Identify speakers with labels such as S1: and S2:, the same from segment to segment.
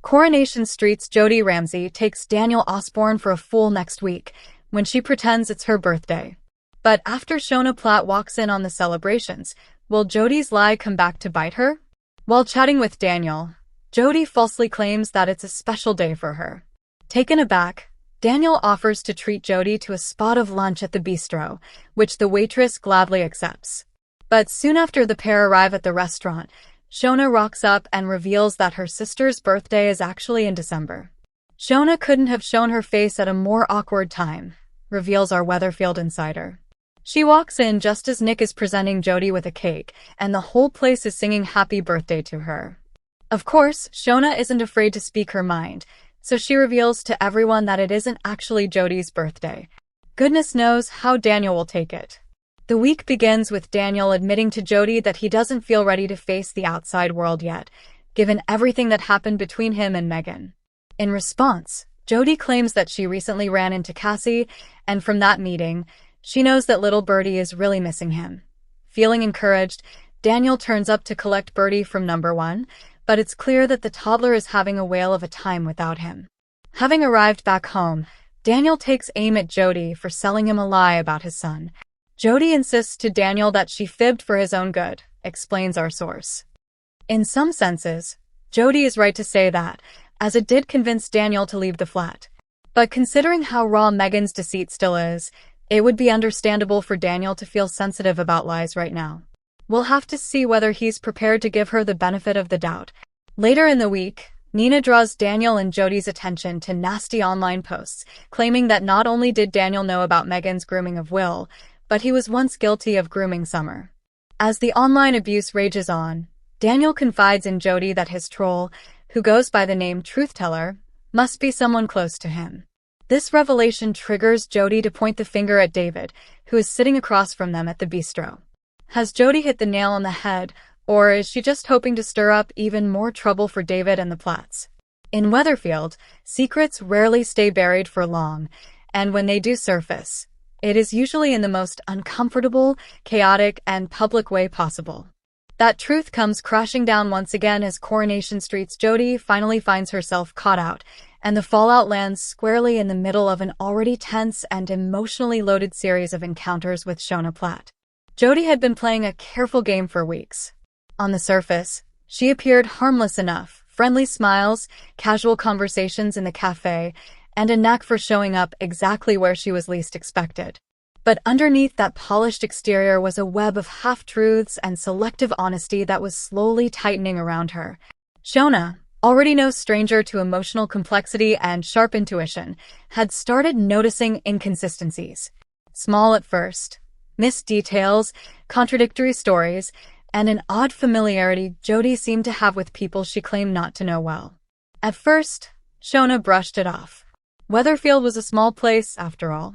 S1: Coronation Street's Jodie Ramsey takes Daniel Osborne for a fool next week when she pretends it's her birthday. But after Shona Platt walks in on the celebrations, will Jodie's lie come back to bite her? While chatting with Daniel, Jodie falsely claims that it's a special day for her. Taken aback, Daniel offers to treat Jodie to a spot of lunch at the bistro, which the waitress gladly accepts. But soon after the pair arrive at the restaurant, Shona rocks up and reveals that her sister's birthday is actually in December. Shona couldn't have shown her face at a more awkward time, reveals our Weatherfield insider. She walks in just as Nick is presenting Jodie with a cake, and the whole place is singing happy birthday to her. Of course, Shona isn't afraid to speak her mind, so she reveals to everyone that it isn't actually Jodie's birthday. Goodness knows how Daniel will take it. The week begins with Daniel admitting to Jodie that he doesn't feel ready to face the outside world yet, given everything that happened between him and Megan. In response, Jodie claims that she recently ran into Cassie, and from that meeting, she knows that little Birdie is really missing him. Feeling encouraged, Daniel turns up to collect Birdie from number 1, but it's clear that the toddler is having a whale of a time without him. Having arrived back home, Daniel takes aim at Jodie for selling him a lie about his son. Jodie insists to Daniel that she fibbed for his own good, explains our source. In some senses, Jodie is right to say that, as it did convince Daniel to leave the flat. But considering how raw Megan's deceit still is, it would be understandable for Daniel to feel sensitive about lies right now. We'll have to see whether he's prepared to give her the benefit of the doubt. Later in the week, Nina draws Daniel and Jodie's attention to nasty online posts, claiming that not only did Daniel know about Megan's grooming of Will, but he was once guilty of grooming Summer. As the online abuse rages on, Daniel confides in Jodie that his troll, who goes by the name Truth Teller, must be someone close to him. This revelation triggers Jodie to point the finger at David, who is sitting across from them at the bistro. Has Jodie hit the nail on the head, or is she just hoping to stir up even more trouble for David and the Platts? In Weatherfield, secrets rarely stay buried for long, and when they do surface, it is usually in the most uncomfortable, chaotic, and public way possible. That truth comes crashing down once again as Coronation Street's Jodie finally finds herself caught out, and the fallout lands squarely in the middle of an already tense and emotionally loaded series of encounters with Shona Platt. Jodie had been playing a careful game for weeks. On the surface, she appeared harmless enough, friendly smiles, casual conversations in the cafe, and a knack for showing up exactly where she was least expected. But underneath that polished exterior was a web of half-truths and selective honesty that was slowly tightening around her. Shona, already no stranger to emotional complexity and sharp intuition, had started noticing inconsistencies. Small at first, missed details, contradictory stories, and an odd familiarity Jodie seemed to have with people she claimed not to know well. At first, Shona brushed it off. Weatherfield was a small place, after all.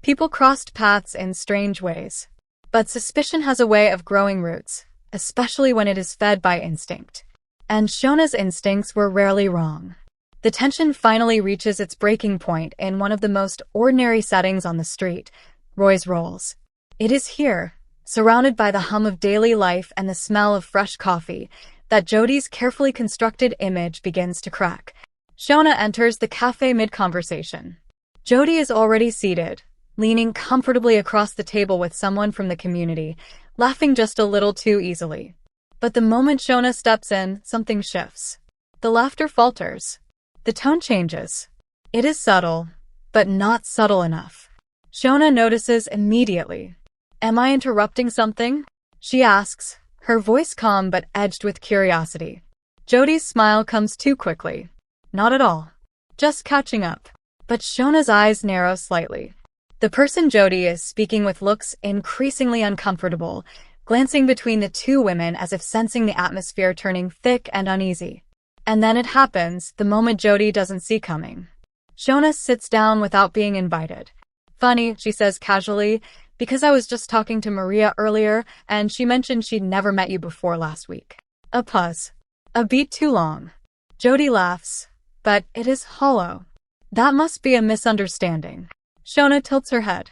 S1: People crossed paths in strange ways. But suspicion has a way of growing roots, especially when it is fed by instinct. And Shona's instincts were rarely wrong. The tension finally reaches its breaking point in one of the most ordinary settings on the street, Roy's Rolls. It is here, surrounded by the hum of daily life and the smell of fresh coffee, that Jodie's carefully constructed image begins to crack. Shona enters the cafe mid-conversation. Jodie is already seated, leaning comfortably across the table with someone from the community, laughing just a little too easily. But the moment Shona steps in, something shifts. The laughter falters. The tone changes. It is subtle, but not subtle enough. Shona notices immediately. "Am I interrupting something?" she asks, her voice calm but edged with curiosity. Jodie's smile comes too quickly. Not at all. Just catching up. But Shona's eyes narrow slightly. The person Jodie is speaking with looks increasingly uncomfortable, glancing between the two women as if sensing the atmosphere turning thick and uneasy. And then it happens, the moment Jodie doesn't see coming. Shona sits down without being invited. "Funny," she says casually, "because I was just talking to Maria earlier, and she mentioned she'd never met you before last week." A pause. A beat too long. Jodie laughs, but it is hollow. "That must be a misunderstanding." Shona tilts her head.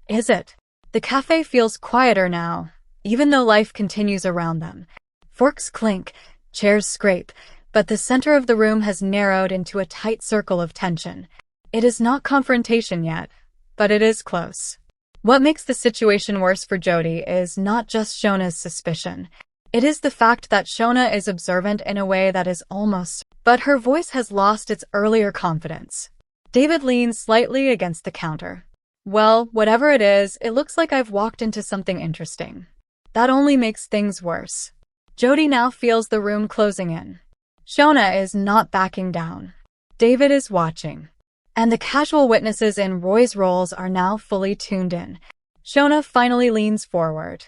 S1: "Is it?" The cafe feels quieter now, even though life continues around them. Forks clink, chairs scrape, but the center of the room has narrowed into a tight circle of tension. It is not confrontation yet, but it is close. What makes the situation worse for Jodie is not just Shona's suspicion. It is the fact that Shona is observant in a way that is almost, but her voice has lost its earlier confidence. David leans slightly against the counter. Well, whatever it is, it looks like I've walked into something interesting. That only makes things worse. Jodie now feels the room closing in. Shona is not backing down. David is watching. And the casual witnesses in Roy's roles are now fully tuned in. Shona finally leans forward.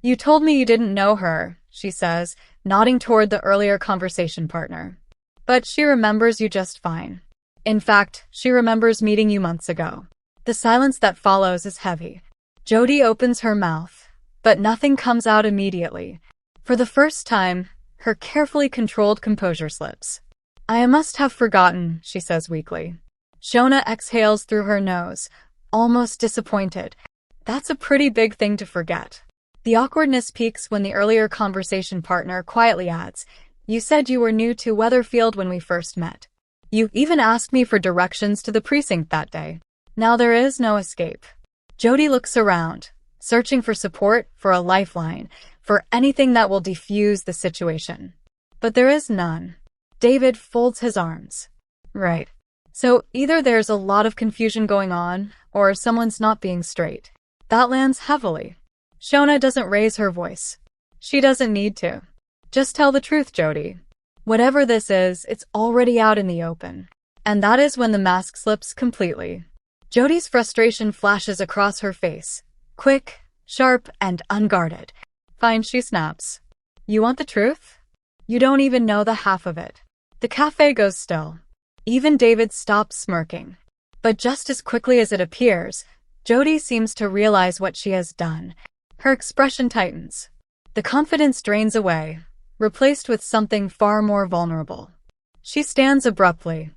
S1: You told me you didn't know her, she says, nodding toward the earlier conversation partner. But she remembers you just fine. In fact, she remembers meeting you months ago. The silence that follows is heavy. Jodie opens her mouth, but nothing comes out immediately. For the first time, her carefully controlled composure slips. I must have forgotten, she says weakly. Shona exhales through her nose, almost disappointed. That's a pretty big thing to forget. The awkwardness peaks when the earlier conversation partner quietly adds, You said you were new to Weatherfield when we first met. You even asked me for directions to the precinct that day. Now there is no escape. Jodie looks around, searching for support, for a lifeline, for anything that will defuse the situation. But there is none. David folds his arms. Right. So either there's a lot of confusion going on, or someone's not being straight. That lands heavily. Shona doesn't raise her voice. She doesn't need to. Just tell the truth, Jodie. Whatever this is, it's already out in the open. And that is when the mask slips completely. Jodie's frustration flashes across her face. Quick, sharp, and unguarded. Fine, she snaps. You want the truth? You don't even know the half of it. The cafe goes still. Even David stops smirking. But just as quickly as it appears, Jodie seems to realize what she has done. Her expression tightens. The confidence drains away, replaced with something far more vulnerable. She stands abruptly.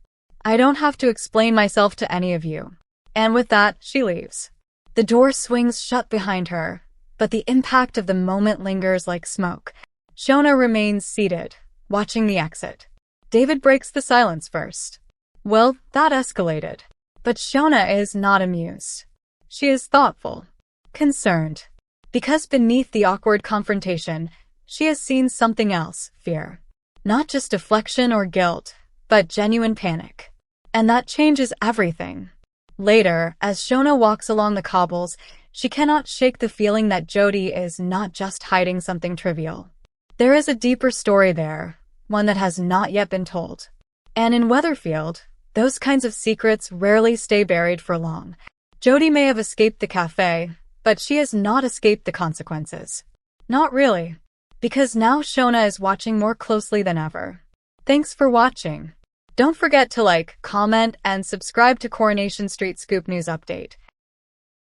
S1: I don't have to explain myself to any of you. And with that, she leaves. The door swings shut behind her, but the impact of the moment lingers like smoke. Shona remains seated, watching the exit. David breaks the silence first. Well, that escalated. But Shona is not amused. She is thoughtful, concerned. Because beneath the awkward confrontation, she has seen something else, fear. Not just deflection or guilt, but genuine panic. And that changes everything. Later, as Shona walks along the cobbles, she cannot shake the feeling that Jodie is not just hiding something trivial. There is a deeper story there, one that has not yet been told. And in Weatherfield, those kinds of secrets rarely stay buried for long. Jodie may have escaped the cafe, but she has not escaped the consequences. Not really. Because now Shona is watching more closely than ever. Thanks for watching. Don't forget to like, comment, and subscribe to Coronation Street Scoop News Update.